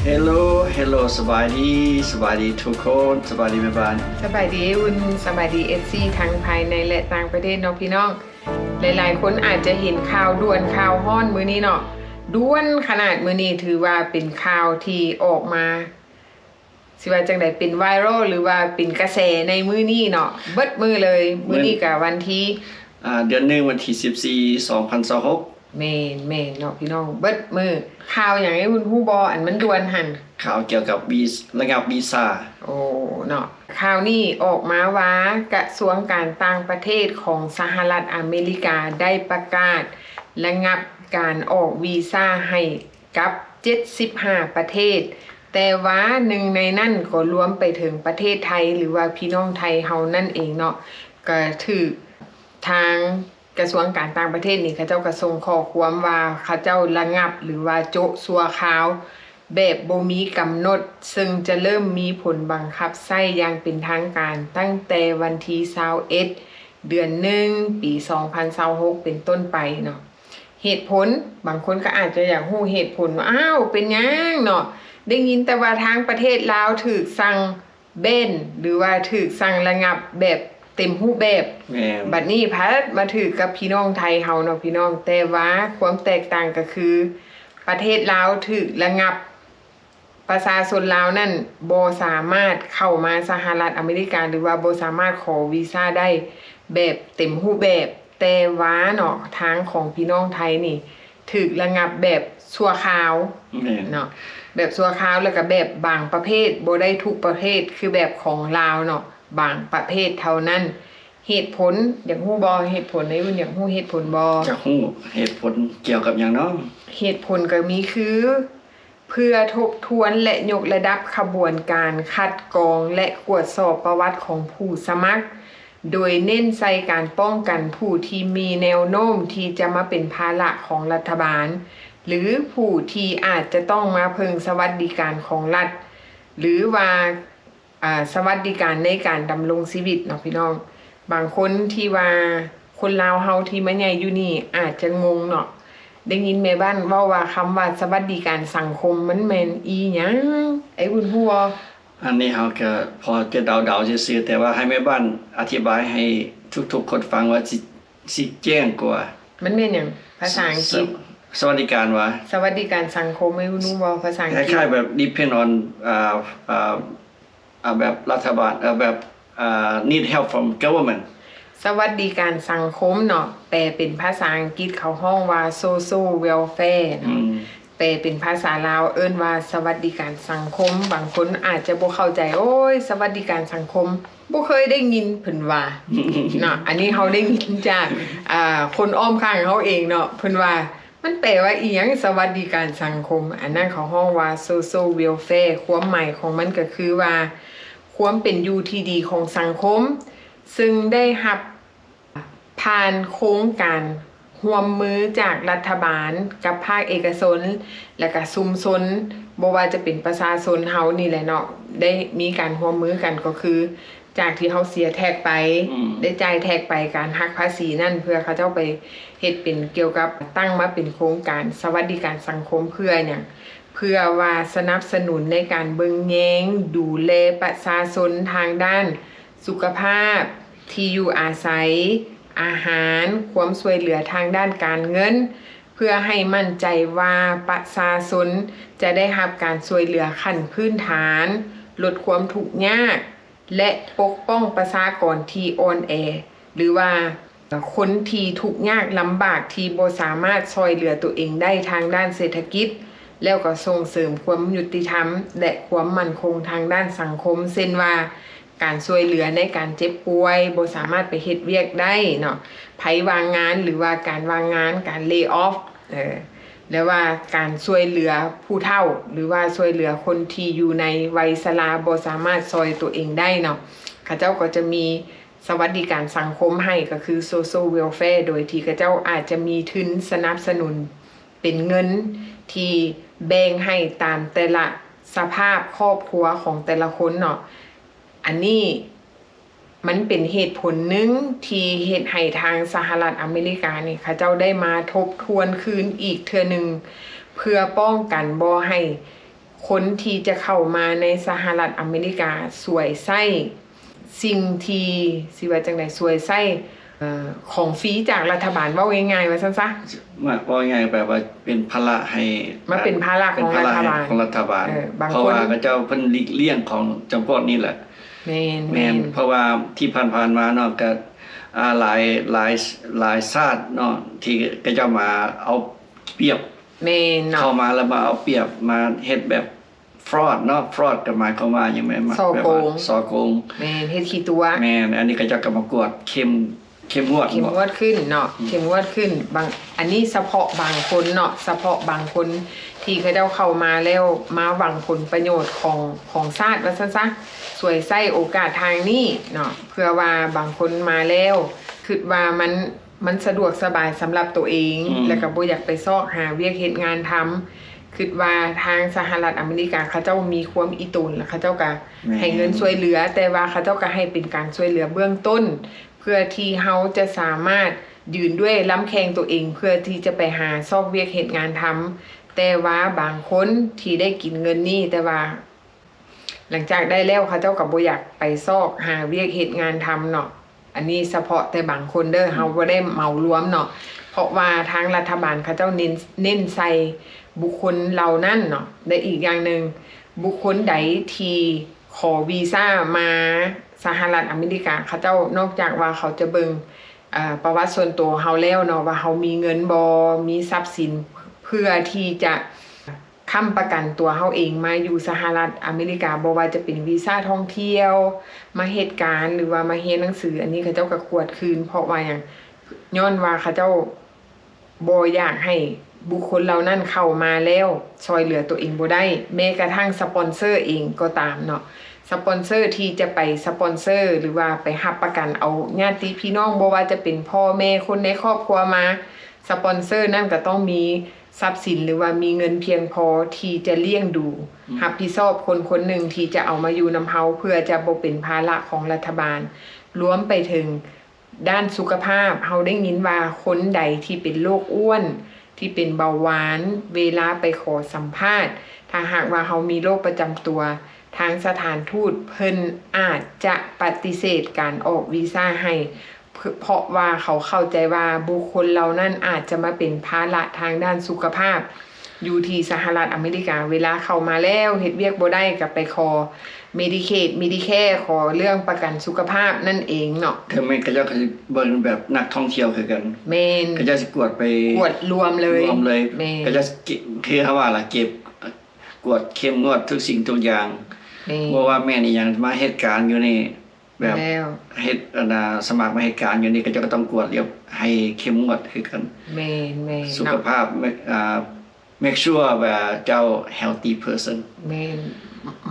Hello สบายดีทุกคนสบายดีแม่บ้านสบายดีอุ่นสบายดีFCทั้งภายในและต่างประเทศเนาะพี่น้องหลายๆคนอาจจะเห็นข่าวด่วนข่าวฮ้อนมื้อนี้เนาะด่วนขนาดมื้อนี้ถือว่าเป็นข่าวที่ออกมาสิว่าจังได๋เป็นไวรัลหรือว่าเป็นกระแสในมื้อนี้เนาะเบิดมื้อเลยมื้อนี้ก็วันที่เดือน1วันที่14 2026แม่นเนาะพี่น้องเบิดมื้อข่าวหยังให้คุณฮู้บ่อันมันด่วนหั่นข่าวเกี่ยวกับระงับวีซ่าโอ้เนาะข่าวนี้ออกมาว่ากระทรวงการต่างประเทศของสหรัฐอเมริกาได้ประกาศระงับการออกวีซ่าให้กับ75ประเทศแต่ว่าหนึ่งในนั้นก็รวมไปถึงประเทศไทยหรือว่าพี่น้องไทยเฮานั่นเองเนาะก็ถือทางกระทรวงการต่างประเทศนี่เขาเจ้าก็ส่งข้อความว่าเขาเจ้าระงับหรือว่าโจะซัวขาวแบบบ่มีกำหนดซึ่งจะเริ่มมีผลบังคับใช้อย่างเป็นทางการตั้งแต่วันที่21เดือน1ปี2026เป็นต้นไปเนาะเหตุผลบางคนก็อาจจะอยากรู้เหตุผลว่าอ้าวเป็นหยังเนาะได้ยินแต่ว่าทางประเทศลาวถูกสั่งเบ้นหรือว่าถูกสั่งระงับแบบเต็มรูปแบบบัดนี้พัดมาถือกับพี่น้องไทยเฮาเนาะพี่น้องแต่ว่าความแตกต่างก็คือประเทศลาวถูกระงับประชาชนลาวนั่นบ่สามารถเข้ามาสหรัฐอเมริกาหรือว่าบ่สามารถขอวีซ่าได้แบบเต็มรูปแบบแต่ว่าเนาะทางของพี่น้องไทยนี่ถูกระงับแบบชั่วคราวเนาะแบบชั่วคราวแล้วก็แบบบางประเภทบ่ได้ทุกประเภทคือแบบของลาวเนาะบางประเภทเท่านั้นเหตุผลอยากฮู้บ่เหตุผลในอุ่นอยากฮู้เหตุผลบ่อยากฮู้เหตุผลเกี่ยวกับหยังเนาะเหตุผลก็มีคือเพื่อทบทวนและยกระดับขบวนการคัดกรองและตรวจสอบประวัติของผู้สมัครโดยเน้นใส่การป้องกันผู้ที่มีแนวโน้มที่จะมาเป็นภาระของรัฐบาลหรือผู้ที่อาจจะต้องมาพึงสวัสดิการของรัฐหรือว่าสวัสดิการในการดำรงชีวิตเนาะพี่น้องบางคนที่ว่าคนลาวเฮาที่มาใหญ่อยู่นี่อาจจะงงเนาะได้ยินแม่บ้านเว้าว่าคำว่าสวัสดิการสังคมมันแม่นอีหยังไอ้อุ่นฮู้บ่อันนี้เฮาก็พอจะเดาๆซื่อๆแต่ว่าให้แม่บ้านอธิบายให้ทุกๆคนฟังว่าสิแจ้งกว่ามันแม่นหยังภาษาอังกฤษสวัสดิการว่าสวัสดิการสังคมไม่รู้บ่ภาษาอังกฤษคล้ายๆแบบ depend on แบบรัฐบาลแบบneed help from government สวัสดิการสังคมเนาะแปลเป็นภาษาอังกฤษเขาห้องว่า social welfare เนาะแปลเป็นภาษาลาวเอิ้นว่าสวัสดิการสังคมบางคนอาจจะบ่เข้าใจโอ้ยสวัสดิการสังคมบ่เคยได้ยินเพิ่นว่า เนาะอันนี้เฮาได้ยินจากคนอ้อมข้างเฮาเองเนาะเพิ่นว่ามันแปลว่าอีหยังสวัสดิการสังคมอันนั้นเขาห้องว่า social welfare ความหมายของมันก็คือว่าความเป็นอยู่ที่ดีของสังคมซึ่งได้รับผ่านโครงการร่วมมือจากรัฐบาลกับภาคเอกชนและก็ชุมชนบ่ว่าจะเป็นประชาชนเฮานี่แหละเนาะได้มีการร่วมมือกันก็คือจากที่เฮาเสียแท็กไปได้จ่ายแท็กไปการหักภาษีนั่นเพื่อเขาเจ้าไปเฮ็ดเป็นเกี่ยวกับตั้งมาเป็นโครงการสวัสดิการสังคมเพื่อหยังเพื่อว่าสนับสนุนในการเบิ่งแยงดูแลประชาชนทางด้านสุขภาพที่อยู่อาศัยอาหารความช่วยเหลือทางด้านการเงินเพื่อให้มั่นใจว่าประชาชนจะได้รับการช่วยเหลือขั้นพื้นฐานลดความทุกข์ยากและปกป้องประชากรที่อ่อนแอหรือว่าคนที่ทุกข์ยากลำบากที่บ่สามารถช่วยเหลือตัวเองได้ทางด้านเศรษฐกิจแล้วก็ส่งเสริมความยุติธรรมและความมั่นคงทางด้านสังคมเช่นว่าการช่วยเหลือในการเจ็บป่วยบ่สามารถไปเฮ็ดเวียกได้เนาะไผวางงานหรือว่าการวางงานการเลย์ออฟแล้วว่าการช่วยเหลือผู้เฒ่าหรือว่าช่วยเหลือคนที่อยู่ในวัยชราบ่สามารถช่วยตัวเองได้เนาะเขาเจ้าก็จะมีสวัสดิการสังคมให้ก็คือ social welfare โดยที่เขาเจ้าอาจจะมีทุนสนับสนุนเป็นเงินที่แบ่งให้ตามแต่ละสภาพครอบครัวของแต่ละคนเนาะอันนี้มันเป็นเหตุผลหนึ่งที่เฮ็ดให้ทางสหรัฐอเมริกานี่เขาเจ้าได้มาทบทวนคืนอีกเทื่อนึงเพื่อป้องกันบ่ให้ คนที่จะเข้ามาในสหรัฐอเมริกาสวยไส้สิ่งที่สิว่าจังได๋สวยไส้ของฟรีจากรัฐบาลเว้าง่ายๆว่าซั่นซะว่าง่ายแบบว่าเป็นภาระให้มาเป็นภาระของรัฐบาลเพราะว่าเขาเจ้าเพิ่นหลีกเลี่ยงของจำพวกนี้แหละแม่นเพราะว่าที่ผ่านๆมาเนาะก็หลายชาติเนาะที่ก็จะมาเอาเปรียบแม่นเนาะเข้ามาแล้วมาเอาเปรียบมาเฮ็ดแบบfraud เนาะ fraud ก็หมายความว่าหยังแม่นแบบว่าซอโกงแม่นเฮ็ดขี้ตัวแม่นอันนี้ก็จะมากวดเข้มงวดขึ้นเนาะเข้มงวดขึ้นบางอันนี้เฉพาะบางคนเนาะเฉพาะบางคนที่เขาเจ้าเข้ามาแล้วมาหวังผลประโยชน์ของชาติว่าซั่นซะสวยไส้โอกาสทางนี้เนาะเพื่อว่าบางคนมาแล้วคิดว่ามันสะดวกสบายสำหรับตัวเองแล้วก็บ่อยากไปซอกหาเวียกเฮ็ดงานทำคิดว่าทางสหรัฐอเมริกาเขาเจ้ามีความอีตุนแล้วเขาเจ้าก็ให้เงินช่วยเหลือแต่ว่าเขาเจ้าก็ให้เป็นการช่วยเหลือเบื้องต้นเพื่อที่เฮาจะสามารถยืนด้วยล้ำแข้งตัวเองเพื่อที่จะไปหาซอกเวียกเฮ็ดงานทำแต่ว่าบางคนที่ได้กินเงินนี่แต่ว่าหลังจากได้แล้วเขาเจ้าก็บ่อยากไปซอกหาเวียกเฮ็ดงานทำเนาะอันนี้เฉพาะแต่บางคนเด้อเฮาบ่ได้เหมารวมเนาะเพราะว่าทางรัฐบาลเขาเจ้าเน้นใส่บุคคลเหล่านั้นเนาะได้อีกอย่างนึงบุคคลใดที่ขอวีซ่ามาสหรัฐอเมริกาเขาเจ้านอกจากว่าเขาจะเบิ่งประวัติส่วนตัวเฮาแล้วเนาะว่าเฮามีเงินบ่มีทรัพย์สินเพื่อที่จะค้ำประกันตัวเฮาเองมาอยู่สหรัฐอเมริกาบ่ว่าจะเป็นวีซ่าท่องเที่ยวมาเหตุการณ์หรือว่ามาเรียนหนังสืออันนี้เขาเจ้าก็กวดคืนเพราะว่าหยังย้อนว่าเขาเจ้าบ่อยากให้บุคคลเหล่านั้นเข้ามาแล้วช่วยเหลือตัวเองบ่ได้แม้กระทั่งสปอนเซอร์เองก็ตามเนาะสปอนเซอร์ที่จะไปสปอนเซอร์หรือว่าไปรับประกันเอาญาติพี่น้องบ่ว่าจะเป็นพ่อแม่คนในครอบครัวมาสปอนเซอร์นั่นก็ต้องมีทรัพย์สินหรือว่ามีเงินเพียงพอที่จะเลี้ยงดูรับผิดชอบคนหนึ่งที่จะเอามาอยู่นำเฮาเพื่อจะบ่เป็นภาระของรัฐบาลรวมไปถึงด้านสุขภาพเฮาได้ยินว่าคนใดที่เป็นโรคอ้วนที่เป็นเบาหวานเวลาไปขอสัมภาษณ์ถ้าหากว่าเฮามีโรคประจำตัวทางสถานทูตเพิ่นอาจจะปฏิเสธการออกวีซ่าให้เพราะว่าเขาเข้าใจว่าบุคคลเหล่านั้นอาจจะมาเป็นภาระทางด้านสุขภาพอยู่ที่สหรัฐอเมริกาเวลาเข้ามาแล้วเฮ็ดเวียกบ่ได้ก็ไปขอ Medicare ขอเรื่องประกันสุขภาพนั่นเองเนาะคือแม่นก็จะเบิ่งแบบนักท่องเที่ยวคือกันแม่นก็จะสิกวดรวมเลยก็จะคือเฮาว่าล่ะเก็บกวดเข้มงวดทุกสิ่งทุกอย่างบ่ว่าแม่นี่ยังมาเหตุการณ์อยู่นี่แบบเฮ็ดสมัครมาเหตุการณ์อยู่นี่ก็จะต้องกวดเรียบให้เข้มงวดคือกันแม่นสุขภาพmake sure ว่าเจ้า healthy person แม่น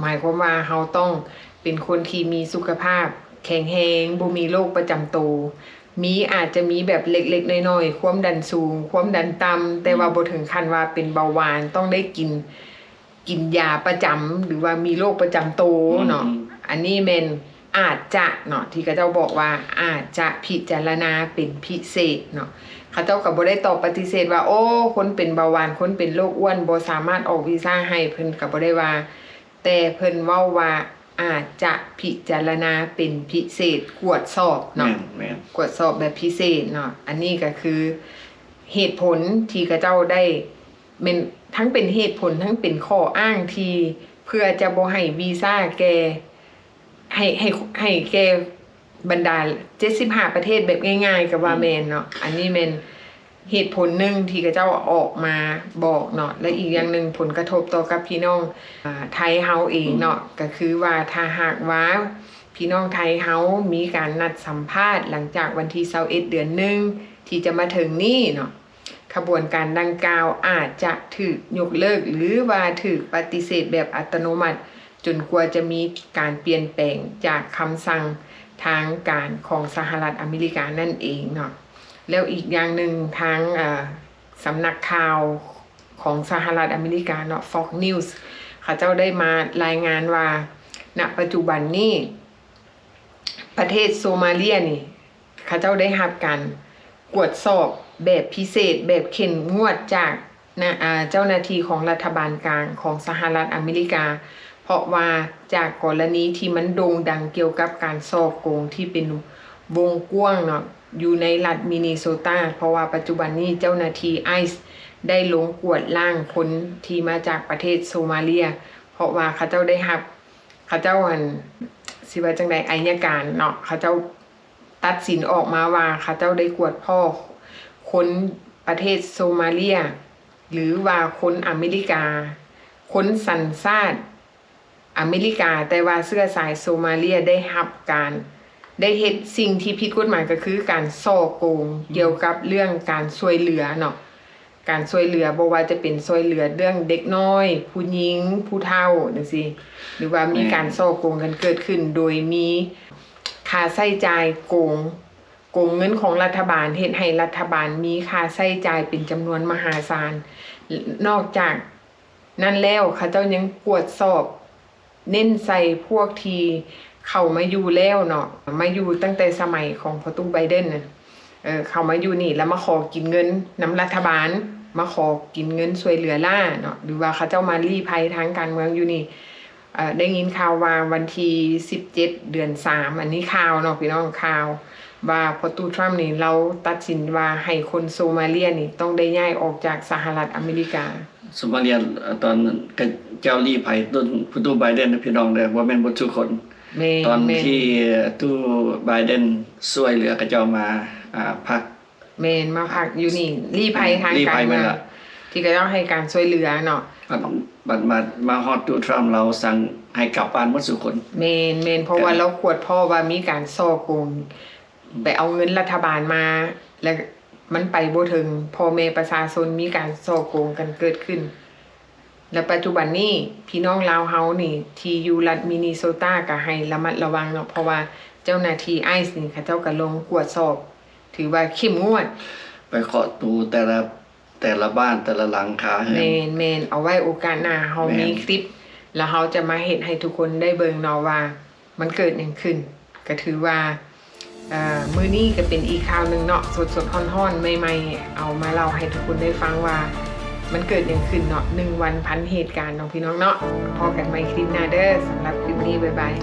หมายความว่าเฮาต้องเป็นคนที่มีสุขภาพแข็งแรงบ่มีโรคประจำตัวอาจจะมีแบบเล็กๆน้อยๆความดันสูงความดันต่ำแต่ว่าบ่ถึงขั้นว่าเป็นเบาหวานต้องได้กินยาประจำหรือว่ามีโรคประจำตัวเนาะอันนี้แม่นอาจจะเนาะที่เขาเจ้าบอกว่าอาจจะพิจารณาเป็นพิเศษเนาะเขาเจ้าก็บ่ได้ตอบปฏิเสธว่าโอ้คนเป็นเบาหวานคนเป็นโรคอ้วนบ่สามารถออกวีซ่าให้เพิ่นก็บ่ได้ว่าแต่เพิ่นเว้าว่าอาจจะพิจารณาเป็นพิเศษกวดสอบเนาะกวดสอบแบบพิเศษเนาะอันนี้ก็คือเหตุผลที่เขาเจ้าได้เป็นทั้งเป็นเหตุผลทั้งเป็นข้ออ้างที่เพื่อจะบ่ให้วีซ่าแกให้แกบรรดา75ประเทศแบบง่ายๆก็ว่าแม่นเนาะอันนี้แม่นเหตุผลหนึ่งที่เขาเจ้าออกมาบอกเนาะและอีกอย่างนึงผลกระทบต่อกับพี่น้องไทยเฮาเองเนาะก็คือว่าถ้าหากว่าพี่น้องไทยเฮามีการนัดสัมภาษณ์หลังจากวันที่21เดือน1ที่จะมาถึงนี้เนาะขบวนการดังกล่าวอาจจะถูกยกเลิกหรือว่าถูกปฏิเสธแบบอัตโนมัติจนกว่าจะมีการเปลี่ยนแปลงจากคำสั่งทางการของสหรัฐอเมริกานั่นเองเนาะแล้วอีกอย่างหนึ่งทางสำนักข่าวของสหรัฐอเมริกาเนาะ Fox News เขาเจ้าได้มารายงานว่าณปัจจุบันนี้ประเทศโซมาเลียนี่เขาเจ้าได้รับการกวดสอบแบบพิเศษแบบเข้มงวดจาก เจ้าหน้าที่ของรัฐบาลกลางของสหรัฐอเมริกาเพราะว่าจากกรณีที่มันโด่งดังเกี่ยวกับการฉ้อโกงที่เป็นวงกว้างเนาะอยู่ในรัฐมินนิโซตาเพราะว่าปัจจุบันนี้เจ้าหน้าที่ไอซ์ได้ลงกวดล้างคนที่มาจากประเทศโซมาเลียเพราะว่าเขาเจ้าได้รับเขาเจ้าสิว่าจังใดอัยการเนาะเขาเจ้าตัดสินออกมาว่าเขาเจ้าได้กวดพ่อคนประเทศโซมาเลียหรือว่าคนอเมริกาคนสัญชาติอเมริกาแต่ว่าเสื้อสายโซมาเลียได้รับการได้เฮ็ดสิ่งที่ผิดกฎหมายก็คือการฉ้อโกงเกี่ยวกับเรื่องการช่วยเหลือเนาะการช่วยเหลือบ่ว่าจะเป็นช่วยเหลือเรื่องเด็กน้อยผู้หญิงผู้เฒ่าจังซี่หรือว่ามีการฉ้อโกงกันเกิดขึ้นโดยมีค่าใช้จ่ายโกงเงินของรัฐบาลเฮ็ดให้รัฐบาลมีค่าใช้จ่ายเป็นจำนวนมหาศาลนอกจากนั้นแล้วเขาเจ้ายังตรวจสอบเน้นใส่พวกที่เข้ามาอยู่แล้วเนาะมาอยู่ตั้งแต่สมัยของพอตู้ไบเดนน่ะเข้ามาอยู่นี่แล้วมาขอกินเงินนำรัฐบาลมาขอกินเงินช่วยเหลือล่าเนาะหรือว่าเขาเจ้ามาลี้ภัยทางการเมืองอยู่นี่ได้ยินข่าวว่าวันที่17เดือน3อันนี้ข่าวเนาะพี่น้องข่าวว่าพอตู้ทรัมป์นี่เราตัดสินว่าให้คนโซมาเลียนี่ต้องได้ย้ายออกจากสหรัฐอเมริกาโซมาเลียตอนเจ้าลี้ภัยต้นผู้ตู้ไบเดนพี่น้องเด้อบ่แม่นบ่ทุกคนตอนที่ตู้ไบเดนช่วยเหลือเขาเจ้ามาพักมาพักอยู่นี่ลี้ภัยทางการเมืองที่เขาเจ้าให้การช่วยเหลือเนาะบัดมาฮอดตู้ทรัมป์เราสั่งให้กลับบ้านหมดทุกคนเพราะว่าเราขวดพ่อว่ามีการฉ้อโกงไปเอาเงินรัฐบาลมาแล้วมันไปบ่ถึงพ่อแม่ประชาชนมีการฉ้อโกงกันเกิดขึ้นและปัจจุบันนี้พี่น้องลาวเฮานี่ที่อยู่รัฐมินนิโซตาก็ให้ระมัดระวังเนาะเพราะว่าเจ้าหน้าที่ไอซ์นี่เขาเจ้าก็ลงตรวจสอบถือว่าเข้มงวดไปเคาะตูแต่ละบ้านแต่ละหลังคาแม่นเอาไว้โอกาสหน้าเฮามีคลิปแล้วเฮาจะมาเฮ็ดให้ทุกคนได้เบิ่งเนาะว่ามันเกิดหยังขึ้นก็ถือว่ามื้อนี้ก็เป็นอีกข่าวนึงเนาะสดๆร้อนๆใหม่ๆเอามาเล่าให้ทุกคนได้ฟังว่ามันเกิดหยังขึ้นเนาะ1 วันพันเหตุการณ์เนาะพี่น้องเนาะพบกันใหม่คลิปหน้าเด้อสำหรับคลิปนี้บ๊ายบาย